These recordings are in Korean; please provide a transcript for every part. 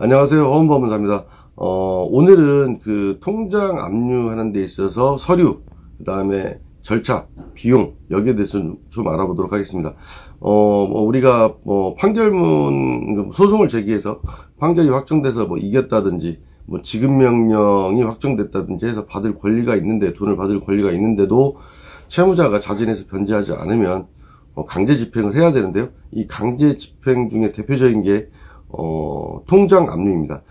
안녕하세요. 허은법문사입니다. 오늘은 그 통장 압류하는 데 있어서 서류, 그 다음에 절차, 비용, 여기에 대해서 좀 알아보도록 하겠습니다. 우리가 판결문, 소송을 제기해서 판결이 확정돼서 이겼다든지, 지급명령이 확정됐다든지 해서 받을 권리가 있는데, 돈을 받을 권리가 있는데도 채무자가 자진해서 변제하지 않으면 강제 집행을 해야 되는데요. 이 강제 집행 중에 대표적인 게 통장 압류입니다.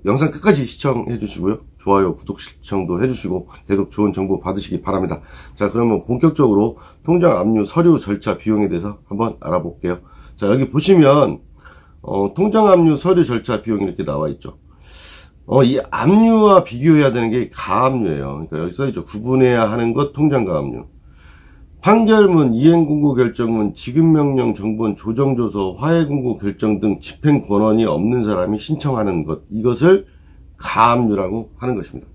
영상 끝까지 시청해 주시고요. 좋아요, 구독, 시청도 해주시고 계속 좋은 정보 받으시기 바랍니다. 자, 그러면 본격적으로 통장 압류 서류 절차 비용에 대해서 한번 알아볼게요. 자, 여기 보시면 통장 압류 서류 절차 비용이 이렇게 나와 있죠. 이 압류와 비교해야 되는 게 가압류예요. 그러니까 여기 써있죠. 구분해야 하는 것 통장 가압류. 판결문, 이행공고 결정문, 지급명령, 정본, 조정조서, 화해공고 결정 등 집행 권한이 없는 사람이 신청하는 것, 이것을 가압류라고 하는 것입니다.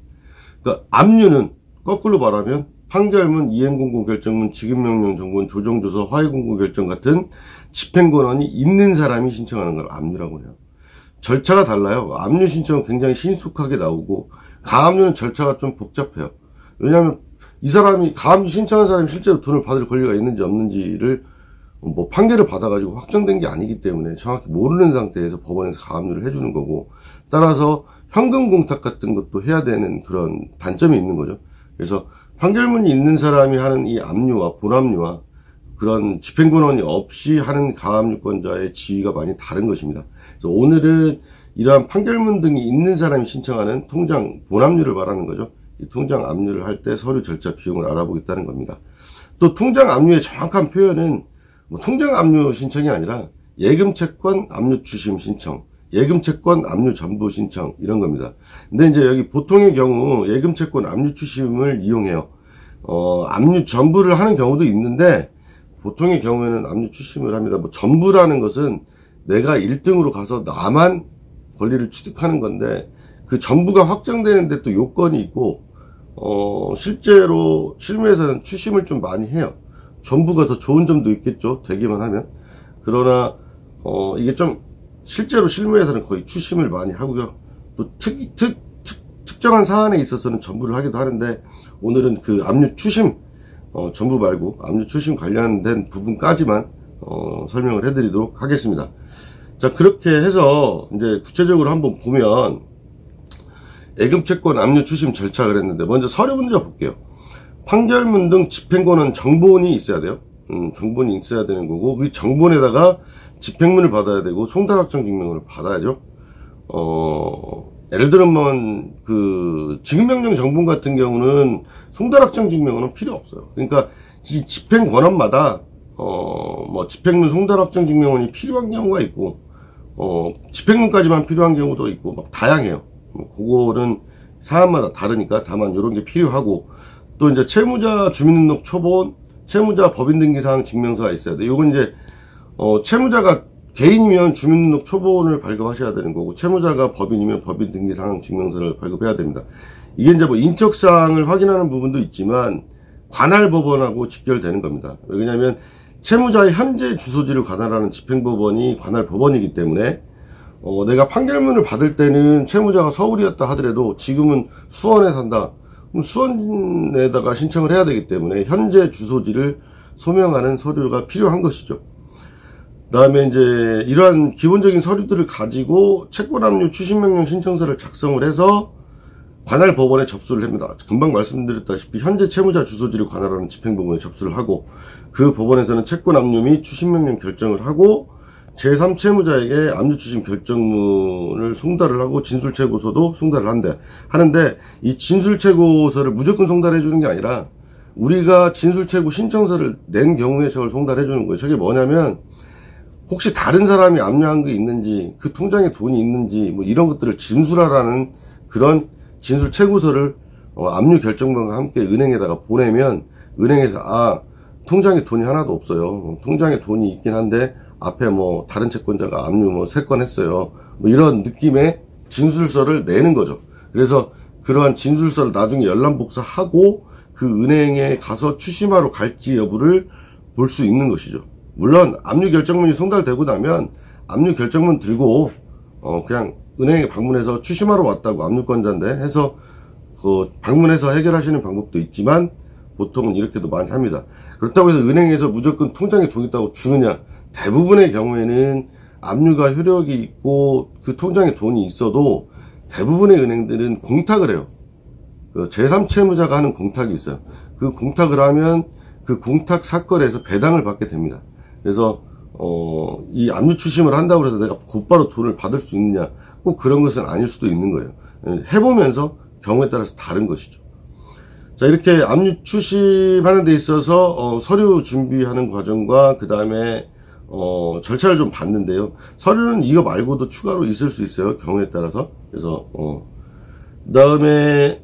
그러니까 압류는 거꾸로 말하면 판결문, 이행공고 결정문, 지급명령, 정본, 조정조서, 화해공고 결정 같은 집행 권한이 있는 사람이 신청하는 걸 압류라고 해요. 절차가 달라요. 압류 신청은 굉장히 신속하게 나오고 가압류는 절차가 좀 복잡해요. 왜냐하면 이 사람이 가압류 신청한 사람이 실제로 돈을 받을 권리가 있는지 없는지를 판결을 받아가지고 확정된 게 아니기 때문에 정확히 모르는 상태에서 법원에서 가압류를 해주는 거고, 따라서 현금 공탁 같은 것도 해야 되는 그런 단점이 있는 거죠. 그래서 판결문이 있는 사람이 하는 이 압류와 본압류와 그런 집행권한이 없이 하는 가압류권자의 지위가 많이 다른 것입니다. 그래서 오늘은 이러한 판결문 등이 있는 사람이 신청하는 통장 본압류를 말하는 거죠. 이 통장 압류를 할 때 서류 절차 비용을 알아보겠다는 겁니다. 또 통장 압류의 정확한 표현은 통장 압류 신청이 아니라 예금채권 압류 추심 신청, 예금채권 압류 전부 신청, 이런 겁니다. 근데 이제 여기 보통의 경우 예금채권 압류 추심을 이용해요. 압류 전부를 하는 경우도 있는데 보통의 경우에는 압류 추심을 합니다. 전부라는 것은 내가 1등으로 가서 나만 권리를 취득하는 건데, 그 전부가 확정되는데 또 요건이 있고, 실제로 실무에서는 추심을 좀 많이 해요. 전부가 더 좋은 점도 있겠죠, 되기만 하면. 그러나 이게 좀 실제로 실무에서는 거의 추심을 많이 하고요. 또 특정한 사안에 있어서는 전부를 하기도 하는데, 오늘은 그 압류 추심, 전부 말고 압류 추심 관련된 부분까지만 설명을 해드리도록 하겠습니다. 자, 그렇게 해서 이제 구체적으로 한번 보면 예금채권 압류 추심 절차를 했는데, 먼저 서류 문제 볼게요. 판결문 등 집행권은 정본이 있어야 돼요. 정본이 있어야 되는 거고, 그 정본에다가 집행문을 받아야 되고 송달확정 증명을 받아야죠. 예를 들면 그 지급명령 정본 같은 경우는 송달확정 증명은 필요 없어요. 그러니까 이 집행 권한마다 집행문 송달확정 증명원이 필요한 경우가 있고, 집행문까지만 필요한 경우도 있고 막 다양해요. 그거는 사안마다 다르니까 다만 이런 게 필요하고, 또 이제 채무자 주민등록 초본, 채무자 법인등기사항 증명서가 있어야 돼. 요건 이제 채무자가 개인이면 주민등록 초본을 발급하셔야 되는 거고, 채무자가 법인이면 법인등기사항 증명서를 발급해야 됩니다. 이게 이제 인적사항을 확인하는 부분도 있지만 관할법원하고 직결되는 겁니다. 왜냐하면 채무자의 현재 주소지를 관할하는 집행법원이 관할법원이기 때문에 내가 판결문을 받을 때는 채무자가 서울이었다 하더라도 지금은 수원에 산다, 그럼 수원에다가 신청을 해야 되기 때문에 현재 주소지를 소명하는 서류가 필요한 것이죠. 그 다음에 이제 이러한 기본적인 서류들을 가지고 채권압류 추심명령 신청서를 작성을 해서 관할법원에 접수를 합니다. 금방 말씀드렸다시피 현재 채무자 주소지를 관할하는 집행법원에 접수를 하고, 그 법원에서는 채권압류 및 추심명령 결정을 하고 제3채무자에게 압류추심 결정문을 송달을 하고 진술채고서도 송달을 하는데, 이 진술채고서를 무조건 송달해 주는 게 아니라 우리가 진술채고 신청서를 낸 경우에 저걸 송달해 주는 거예요. 저게 뭐냐면 혹시 다른 사람이 압류한 게 있는지, 그 통장에 돈이 있는지 이런 것들을 진술하라는 그런 진술채고서를 압류 결정문과 함께 은행에다가 보내면, 은행에서 통장에 돈이 하나도 없어요. 통장에 돈이 있긴 한데 앞에 다른 채권자가 압류 3건 했어요. 이런 느낌의 진술서를 내는 거죠. 그래서 그러한 진술서를 나중에 열람복사하고 그 은행에 가서 추심하러 갈지 여부를 볼 수 있는 것이죠. 물론 압류 결정문이 송달되고 나면 압류 결정문 들고 그냥 은행에 방문해서 추심하러 왔다고, 압류권자인데 해서 방문해서 해결하시는 방법도 있지만 보통은 이렇게도 많이 합니다. 그렇다고 해서 은행에서 무조건 통장에 돈 있다고 주느냐? 대부분의 경우에는 압류가 효력이 있고 그 통장에 돈이 있어도 대부분의 은행들은 공탁을 해요. 제3채무자가 하는 공탁이 있어요. 그 공탁을 하면 그 공탁 사건에서 배당을 받게 됩니다. 그래서 이 압류 추심을 한다고 해서 내가 곧바로 돈을 받을 수 있느냐, 꼭 그런 것은 아닐 수도 있는 거예요. 해보면서 경우에 따라서 다른 것이죠. 자, 이렇게 압류 추심하는 데 있어서 서류 준비하는 과정과 그 다음에 절차를 좀 봤는데요. 서류는 이거 말고도 추가로 있을 수 있어요, 경우에 따라서. 그래서 그 다음에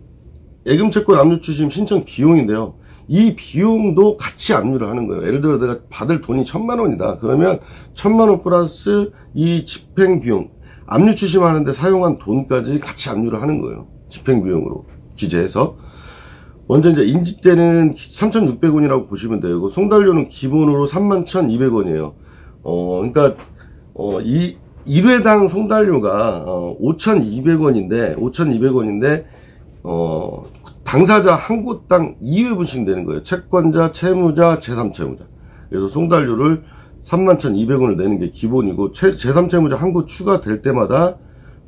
예금채권 압류 추심 신청 비용인데요. 이 비용도 같이 압류를 하는 거예요. 예를 들어 내가 받을 돈이 1,000만 원이다. 그러면 1,000만 원 플러스 이 집행비용, 압류 추심하는데 사용한 돈까지 같이 압류를 하는 거예요. 집행비용으로 기재해서. 먼저 이제 인지 때는 3,600원이라고 보시면 되고, 송달료는 기본으로 31,200원이에요. 그러니까 이 1회당 송달료가 5,200원인데 당사자 한 곳당 2회분씩 되는 거예요. 채권자, 채무자, 제3채무자. 그래서 송달료를 31,200원을 내는 게 기본이고, 제3채무자 한 곳 추가될 때마다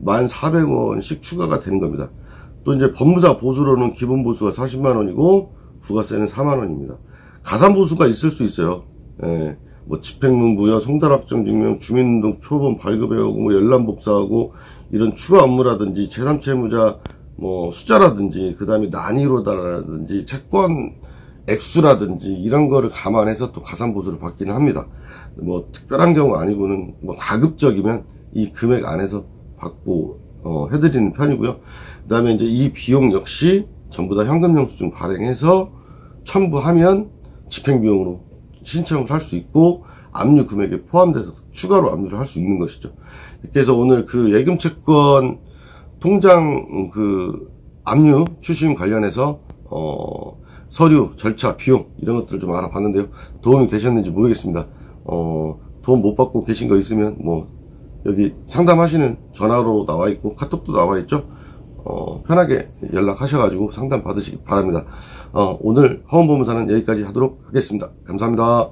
1,400원씩 추가가 되는 겁니다. 또 이제 법무사 보수로는 기본 보수가 40만 원이고 부가세는 4만 원입니다. 가산 보수가 있을 수 있어요. 예, 뭐 집행문 부여, 송달 확정 증명, 주민등록 초본 발급해오고, 뭐 열람 복사하고, 이런 추가 업무라든지 제3채무자 뭐 숫자라든지, 그 다음에 난이로다라든지 채권 액수라든지 이런 거를 감안해서 또 가산 보수를 받기는 합니다. 뭐 특별한 경우 아니고는 뭐 가급적이면 이 금액 안에서 받고 해드리는 편이고요. 그 다음에 이제 이 비용 역시 전부 다 현금 영수증 발행해서 첨부하면 집행비용으로 신청을 할 수 있고, 압류 금액에 포함돼서 추가로 압류를 할 수 있는 것이죠. 이렇게 해서 오늘 그 예금채권 통장 압류 추심 관련해서 서류, 절차, 비용 이런 것들을 좀 알아봤는데요. 도움이 되셨는지 모르겠습니다. 도움 못 받고 계신 거 있으면 뭐 여기 상담하시는 전화로 나와 있고 카톡도 나와 있죠. 편하게 연락하셔가지고 상담 받으시기 바랍니다. 오늘 하원법무사는 여기까지 하도록 하겠습니다. 감사합니다.